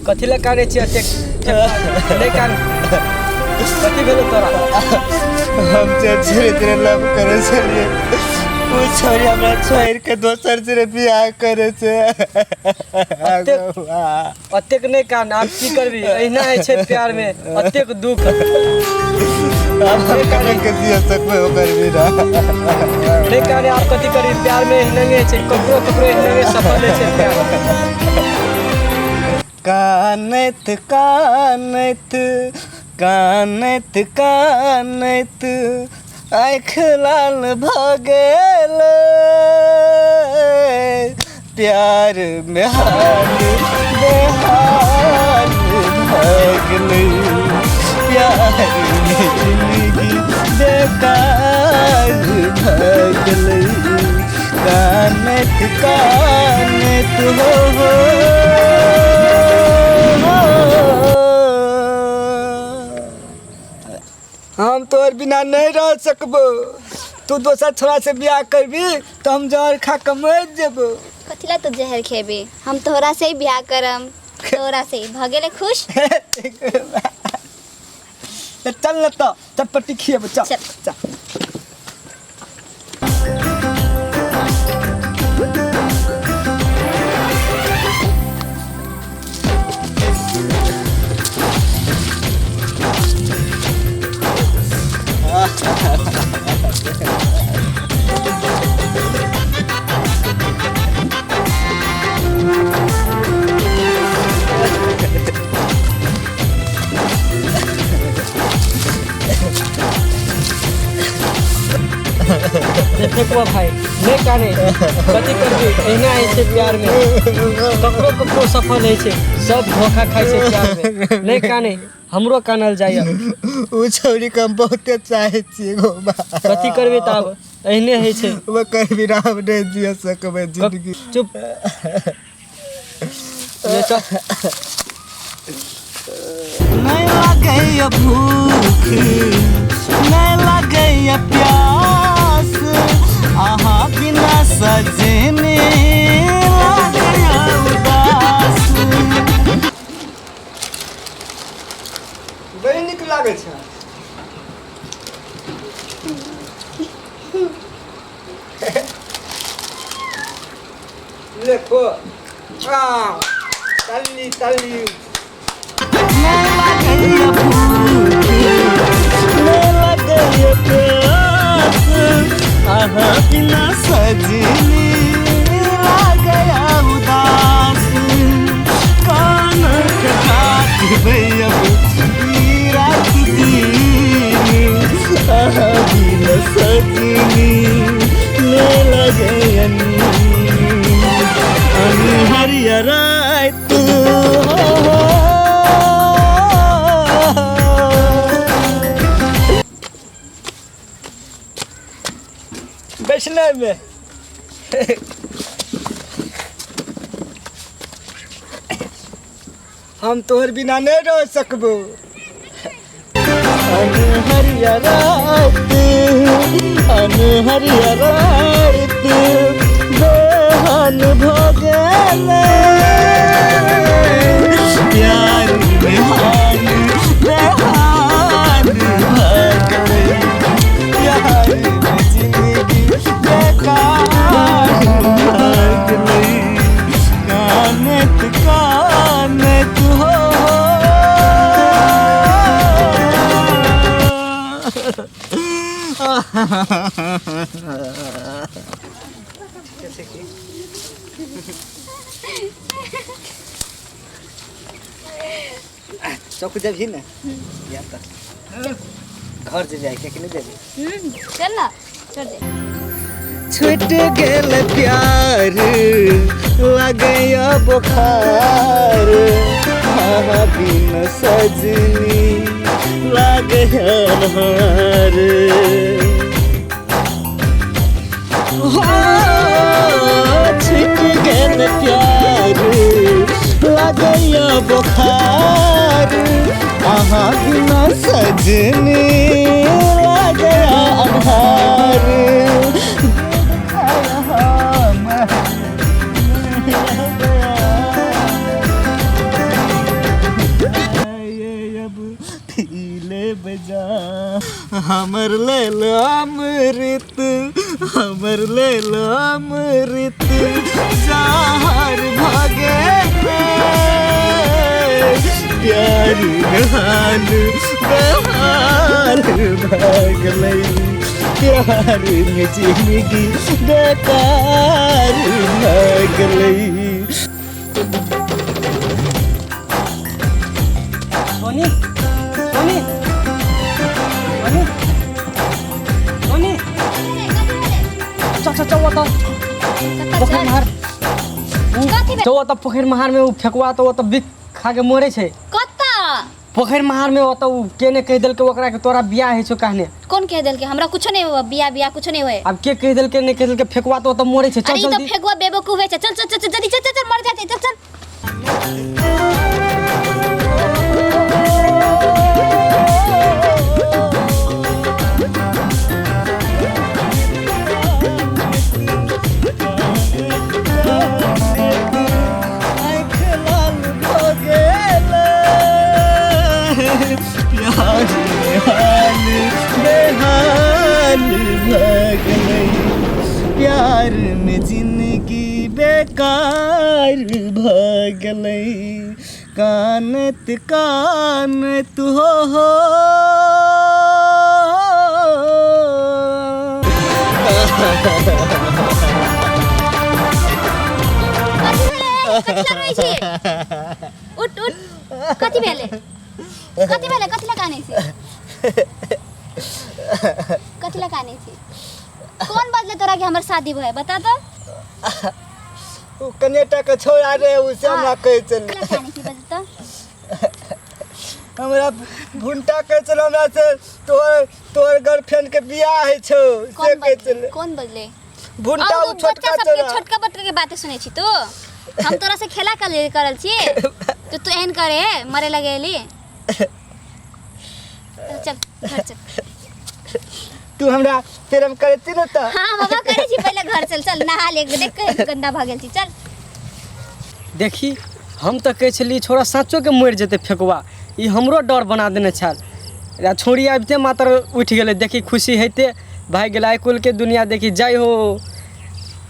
कथी ला काने छी अते नहीं कान कथी भेलो तोरा हम धीरे धीरे लव करे छलिए वो छोरी हमरा छोड़ के दोसर से बियाह करे छे अतेक नहीं कान आप की करबी एहिना है छे प्यार में अतेक दुख आप काने के दिया सकबे ओकर बिना नहीं काने आप कथी करबी प्यार में एहिना है छे ककरो ककरो एहिना में सफल है छे प्यार कानत कानत कानत कानत आँख लाल भगेल प्यार में हाल बेहाल भगल प्यार में जिंदगी बेकार भगल कानत कानत हो हम तोर बिना नहीं रह सकबो तू दोसर छोरा से बियाह करबी तो हम जहर खा के मर जेबो कथिला तू जहर खेबे हम तोहरा से ही बियाह करम तोहरा से भगेले खुश चल न तो चटपटी खिएबो चल चल देखो भाई नहीं काने कथी करबी एहिना है छे प्यार में ककरो ककरो सफल है छे सब धोखा खाइ छे प्यार में नहीं काने हमरो कानल जाय उ छोरी के हम बहुते चाहे छी गो कथी करबी तब एहिने है छे वो करबी राम नहीं जिया सकबे जिंदगी चुप ले चल नहीं लागे भूख नहीं लागे प्यास आहा बिना सजने लागे उदास बड़ी निक लागे छै देखो ताली ताली नहीं लागे भूख नहीं लागे प्यास आहा बिना सजनी लागे उदास कान काट भैया रात दिन आहा बिना सजनी ले लगे हरिया रात वैष्णव में हम तोहर बिना नहीं रह सकबो हरिया रात हरिया रात बेहान भगल प्यार बेहान बेहान भगल प्यार में जिंदगी बेकार भगल कानत कानत हो चौक जब ही ना या तो घर जे जाए के नहीं देबे चल ना छोड़ दे छूट गेल प्यार लगे बुखार हाँ बिन सजनी लगे अन्हार छूट गेल प्यार लगे बुखार हाँ बिन सजनी लगे अन्हार हमर ले लो अमृत, हमर ले लो अमृत, जहर भागे प्यार बेहाल बेहाल भागलै, प्यार में जिंदगी बेकार भागलै। सोनी सोनी सोनी सोनी चल वो तो पोखर महार जो वो तो पोखर महार में फेकुआ तो वो तो बिख खा के मरे छे। कत्ता पोखर महार में वो तो केने कह देल के ओकरा के तोरा बियाह है छो कहने। कौन कह देल के हमरा कुछ नहीं हुआ, बिया बिया कुछ नहीं हुए। अब के कह देल के नहीं कह देल के फेकुआ तो वो तो मरे छे। चल अरे तो जल्दी फेकुआ बेवकूफ है। चल चल चल जल्दी चल चल चल मर जाते चल चल। प्यार बेहाल बेहाल भागलै, प्यार में जिंदगी बेकार भागलै, कानत कानत हो उठ उठ कथी भेले कथी लगाने से कथी लगाने से कौन बदले तोरा के हमर शादी भए बता तो। उ कनेटा के छोड़ा रे उसे हमरा कह चल लगाने से बता तो। हमरा भुंटा कह चल हमरा से तोर गर्लफ्रेंड के बियाह है छो से कह चल। कौन बदले भुंटा उ छोटका चला छोटका बच्चा के बातें सुने छी तू। हम तोरा से खेला करल छी तो तू एहन करे मरे लगेली। चल घर चल। तू हमरा प्रेम करे छी न त। हां बाबा करे छी पहले घर चल चल नहा ले देख के गंदा भ गेल छी चल। देखी हम तो कहे छली छोरा साँचो के मर जेते फेकुआ, ई हमरो डर बना देने छल। छोड़ी आबिते मात्र उठ गेले, देखी खुशी हेते भाग गेल। आइ कुल के दुनिया देखी जाय हो